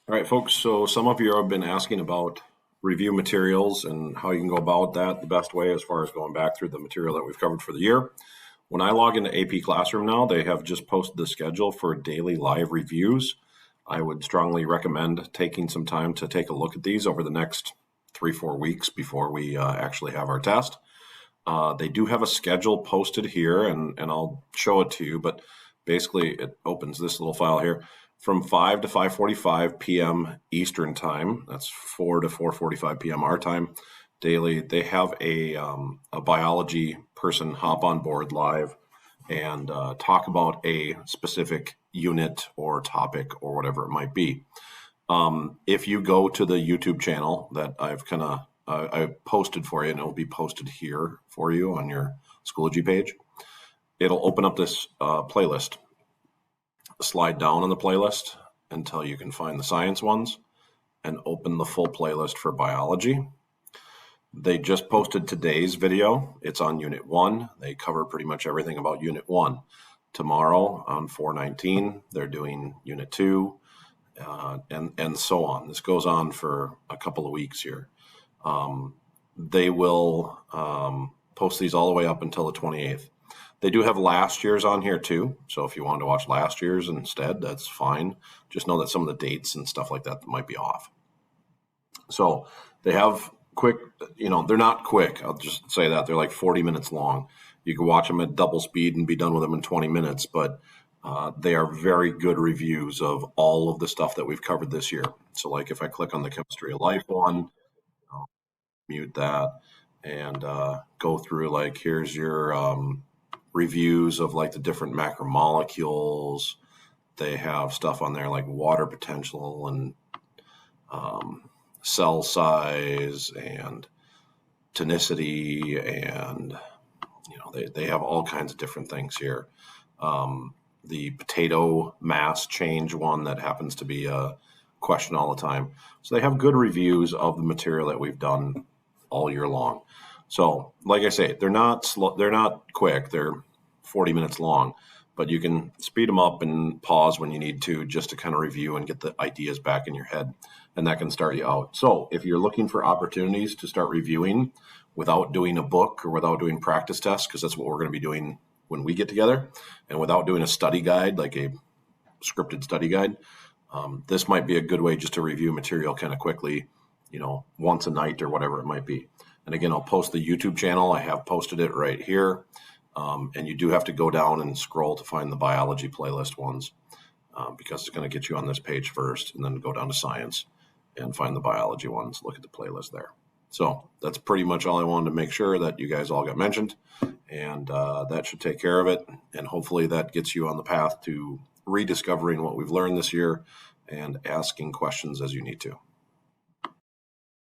All right, folks. So some of you have been asking about review materials and how you can go about that the best way as far as going back through the material that we've covered for the year. When I log into AP Classroom now, they have just posted the schedule for daily live reviews. I would strongly recommend taking some time to take a look at these over the next 3-4 weeks before we actually have our test. They do have a schedule posted here, and I'll show it to you, but basically it opens this little file here from 5 to 5:45 p.m. Eastern time. That's 4 to 4:45 p.m. our time daily. They have a biology person hop on board live and talk about a specific unit or topic or whatever it might be. If you go to the YouTube channel that I've I posted for you, and it'll be posted here for you on your Schoology page, it'll open up this playlist. Slide down on the playlist until you can find the science ones and open the full playlist for biology. They just posted today's video. It's on Unit 1. They cover pretty much everything about Unit 1. Tomorrow on 4/19, they're doing Unit 2, and so on. This goes on for a couple of weeks here. They will post these all the way up until the 28th. They do have last year's on here too, so if you wanted to watch last year's instead, that's fine. Just know that some of the dates and stuff like that might be off. So they have quick, they're not quick. I'll just say that. They're like 40 minutes long. You can watch them at double speed and be done with them in 20 minutes, but they are very good reviews of all of the stuff that we've covered this year. So like if I click on the Chemistry of Life one, I'll mute that and go through like, here's your reviews of like the different macromolecules. They have stuff on there like water potential and cell size and tonicity, and they have all kinds of different things here. The potato mass change one that happens to be a question all the time. So they have good reviews of the material that we've done all year long. So like I say, they're not slow, they're not quick. They're 40 minutes long, but you can speed them up and pause when you need to just to kind of review and get the ideas back in your head, and that can start you out. So if you're looking for opportunities to start reviewing without doing a book or without doing practice tests, because that's what we're going to be doing when we get together, and without doing a study guide, like a scripted study guide, this might be a good way just to review material kind of quickly, once a night or whatever it might be. And again, I'll post the YouTube channel. I have posted it right here. And you do have to go down and scroll to find the biology playlist ones because it's going to get you on this page first, and then go down to science and find the biology ones. Look at the playlist there. So that's pretty much all I wanted to make sure that you guys all got mentioned, and that should take care of it. And hopefully that gets you on the path to rediscovering what we've learned this year and asking questions as you need to.